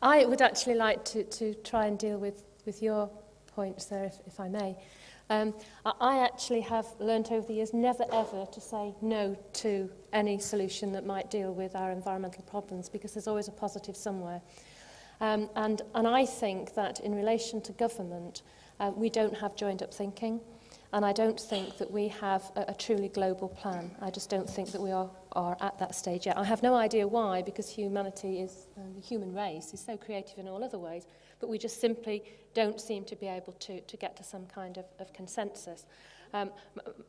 I would actually like to try and deal with your points there, if I may. I actually have learnt over the years never ever to say no to any solution that might deal with our environmental problems, because there's always a positive somewhere. And I think that in relation to government, we don't have joined-up thinking, and I don't think that we have a truly global plan. I just don't think that we are at that stage yet. I have no idea why, because humanity is, the human race is so creative in all other ways, but we just simply don't seem to be able to get to some kind of consensus.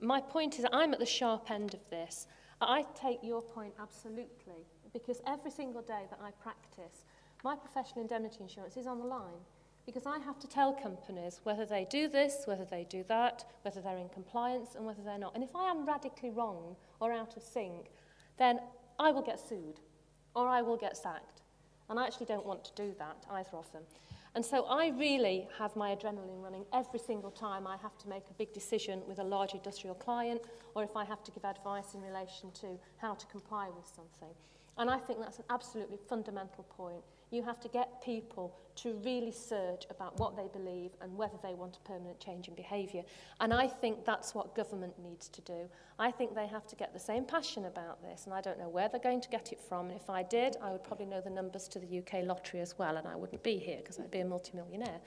My point is, I'm at the sharp end of this. I take your point absolutely, because every single day that I practice, my professional indemnity insurance is on the line, because I have to tell companies whether they do this, whether they do that, whether they're in compliance and whether they're not. And if I am radically wrong or out of sync, then I will get sued or I will get sacked. And I actually don't want to do that, either of them. And so I really have my adrenaline running every single time I have to make a big decision with a large industrial client, or if I have to give advice in relation to how to comply with something. And I think that's an absolutely fundamental point. You have to get people to really search about what they believe and whether they want a permanent change in behaviour. And I think that's what government needs to do. I think they have to get the same passion about this, and I don't know where they're going to get it from. And if I did, I would probably know the numbers to the UK lottery as well, and I wouldn't be here because I'd be a multimillionaire.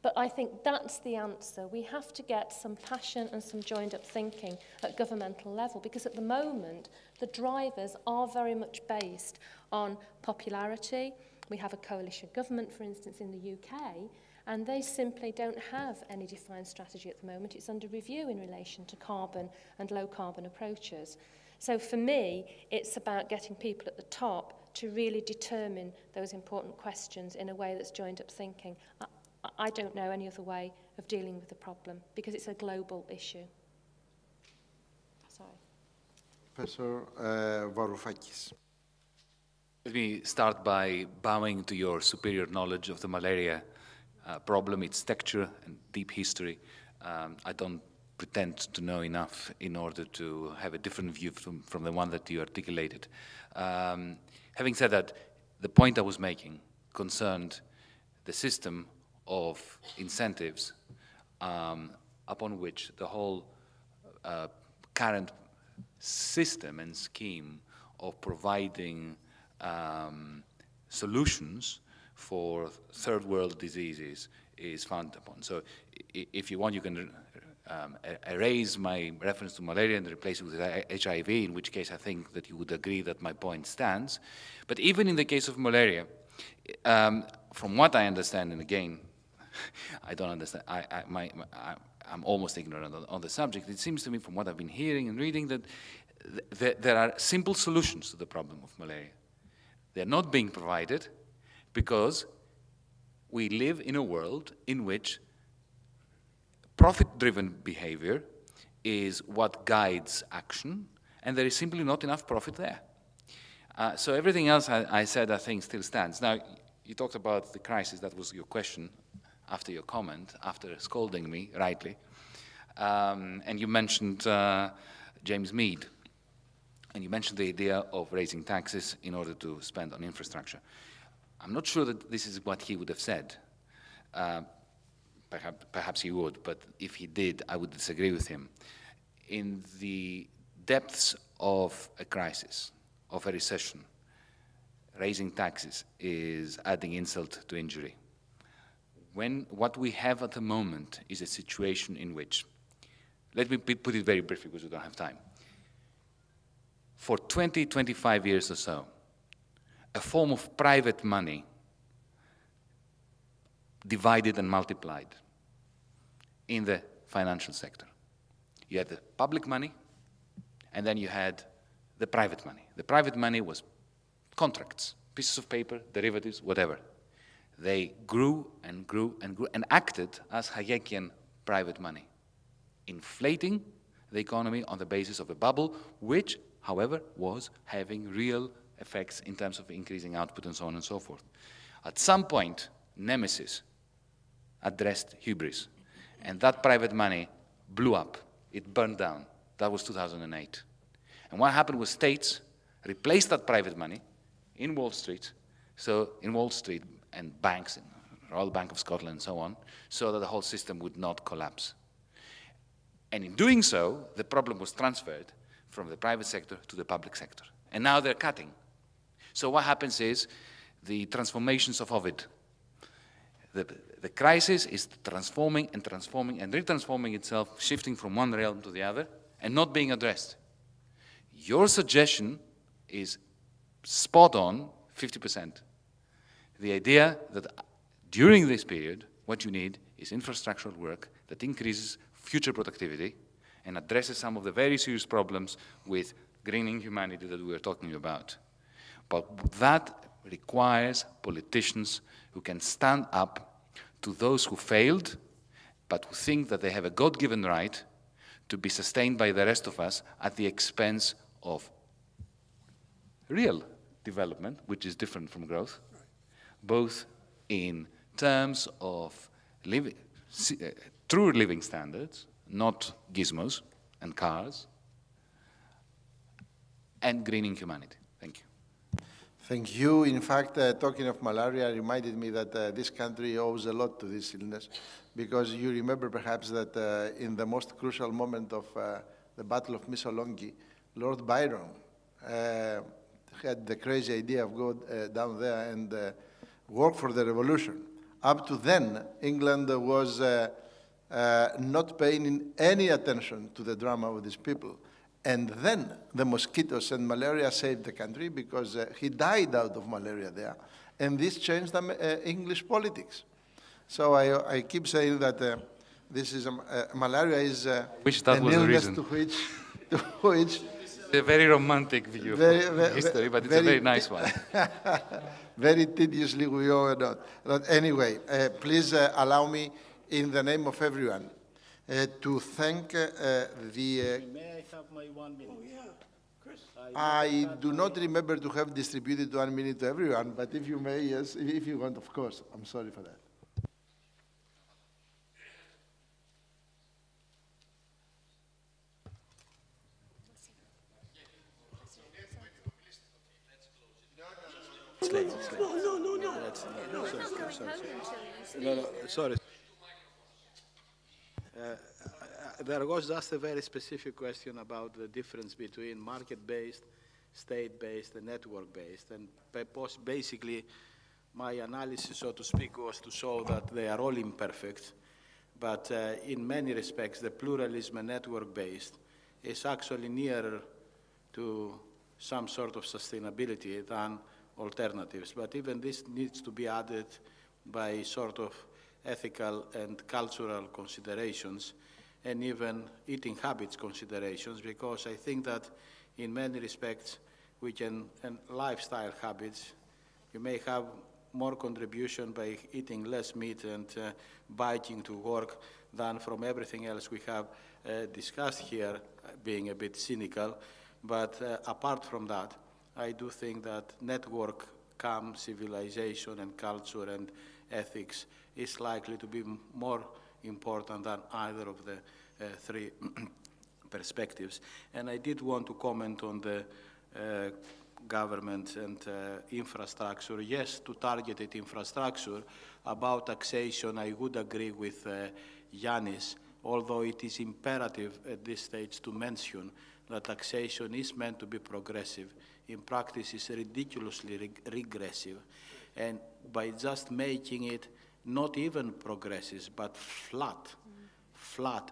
But I think that's the answer. We have to get some passion and some joined-up thinking at governmental level, because at the moment, the drivers are very much based on popularity. We have a coalition government, for instance, in the UK, and they simply don't have any defined strategy at the moment. It's under review in relation to carbon and low-carbon approaches. So for me, it's about getting people at the top to really determine those important questions in a way that's joined-up thinking. I don't know any other way of dealing with the problem, because it's a global issue. Sorry. Professor Varoufakis. Let me start by bowing to your superior knowledge of the malaria problem, its texture and deep history. I don't pretend to know enough in order to have a different view from the one that you articulated. Having said that, the point I was making concerned the system of incentives upon which the whole current system and scheme of providing solutions for third world diseases is founded upon. So if you want, you can erase my reference to malaria and replace it with HIV, in which case I think that you would agree that my point stands. But even in the case of malaria, from what I understand, and again, I don't understand, I'm almost ignorant on the subject. It seems to me, from what I've been hearing and reading, that there are simple solutions to the problem of malaria. They're not being provided because we live in a world in which profit-driven behavior is what guides action, and there is simply not enough profit there. So everything else I said, I think, still stands. Now, you talked about the crisis. That was your question after your comment, after scolding me, rightly. And you mentioned James Mead. And you mentioned the idea of raising taxes in order to spend on infrastructure. I'm not sure that this is what he would have said. Perhaps he would, but if he did, I would disagree with him. In the depths of a crisis, of a recession, raising taxes is adding insult to injury. What we have at the moment is a situation in which, let me put it very briefly because we don't have time. For 20, 25 years or so, a form of private money divided and multiplied in the financial sector. You had the public money, and then you had the private money. The private money was contracts, pieces of paper, derivatives, whatever. They grew and grew and grew and acted as Hayekian private money, inflating the economy on the basis of a bubble, which, however, was having real effects in terms of increasing output and so on and so forth. At some point, Nemesis addressed hubris, and that private money blew up. It burned down. That was 2008. And what happened was states replaced that private money in Wall Street so in Wall Street and banks, Royal Bank of Scotland and so on, so that the whole system would not collapse. And in doing so, the problem was transferred from the private sector to the public sector. And now they're cutting. So what happens is the transformations of Ovid. The crisis is transforming and transforming and retransforming itself, shifting from one realm to the other, and not being addressed. Your suggestion is spot on, 50%. The idea that during this period, what you need is infrastructural work that increases future productivity and addresses some of the very serious problems with greening humanity that we were talking about. But that requires politicians who can stand up to those who failed, but who think that they have a God-given right to be sustained by the rest of us at the expense of real development, which is different from growth, both in terms of living, true living standards, not gizmos and cars, and greening humanity. Thank you. Thank you. In fact, talking of malaria reminded me that this country owes a lot to this illness, because you remember perhaps that in the most crucial moment of the Battle of Missolonghi, Lord Byron had the crazy idea of going down there and work for the revolution. Up to then, England was not paying any attention to the drama of these people. And then the mosquitoes and malaria saved the country, because he died out of malaria there. And this changed English politics. So I keep saying that this is malaria is an illness to which a very romantic view of history, but it's a very nice one. Very tediously we owe it on. But anyway, please allow me, in the name of everyone, to thank the... May I have my 1 minute? Oh, yeah. Chris. I do not remember to have distributed 1 minute to everyone, but if you may, yes, if you want, of course. I'm sorry for that. Sorry. There was just a very specific question about the difference between market-based, state-based, and network-based. And basically, my analysis, so to speak, was to show that they are all imperfect. But in many respects, the pluralism and network-based is actually nearer to some sort of sustainability than alternatives. But even this needs to be added by sort of ethical and cultural considerations, and even eating habits considerations, because I think that in many respects we can, and lifestyle habits, you may have more contribution by eating less meat and biking to work than from everything else we have discussed here, being a bit cynical. But apart from that, I do think that network, civilization and culture and ethics is likely to be more important than either of the three perspectives. And I did want to comment on the government and infrastructure. Yes, to targeted infrastructure. About taxation, I would agree with Yiannis, although it is imperative at this stage to mention that taxation is meant to be progressive. In practice, it's ridiculously regressive. And by just making it not even progressive, but flat,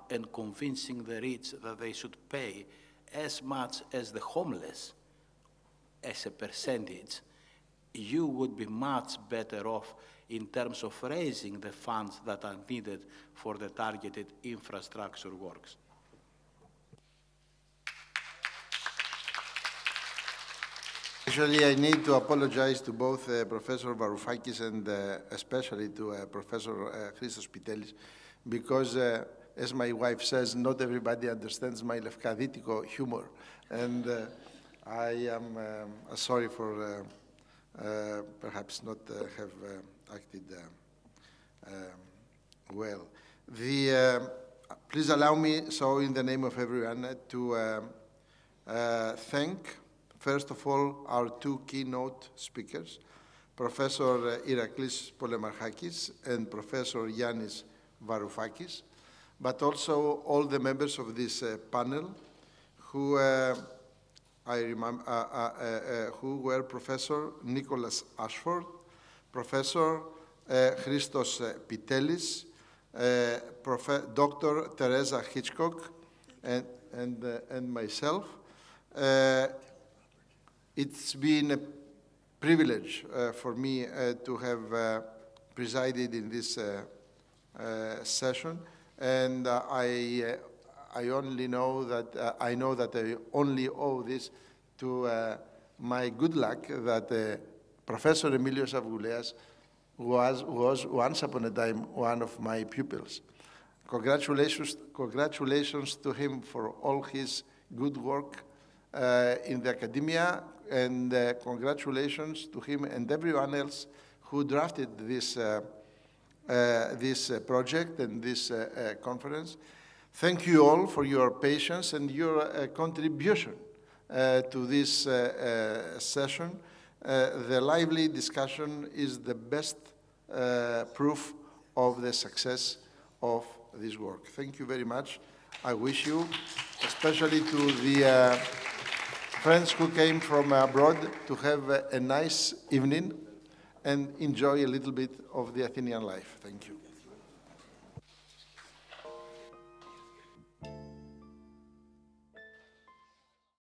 and convincing the rich that they should pay as much as the homeless as a percentage, you would be much better off in terms of raising the funds that are needed for the targeted infrastructure works. Actually, I need to apologize to both Professor Varoufakis and especially to Professor Christos Pitelis, because, as my wife says, not everybody understands my Lefkaditiko humor. And I am sorry for perhaps not have acted well. Please allow me, so in the name of everyone, to thank, first of all, our two keynote speakers, Professor Herakles Polemarchakis and Professor Yiannis Varoufakis, but also all the members of this panel who who were Professor Nicholas Ashford, Professor Christos Pitelis, Dr. Teresa Hitchcock, and myself. It's been a privilege for me to have presided in this session, and I only know that I only owe this to my good luck that Professor Emilios Avgouleas was once upon a time one of my pupils. Congratulations to him for all his good work in the academia, and congratulations to him and everyone else who drafted this, this project and this conference. Thank you all for your patience and your contribution to this session. The lively discussion is the best proof of the success of this work. Thank you very much. I wish you, especially to the friends who came from abroad, to have a nice evening and enjoy a little bit of the Athenian life. Thank you.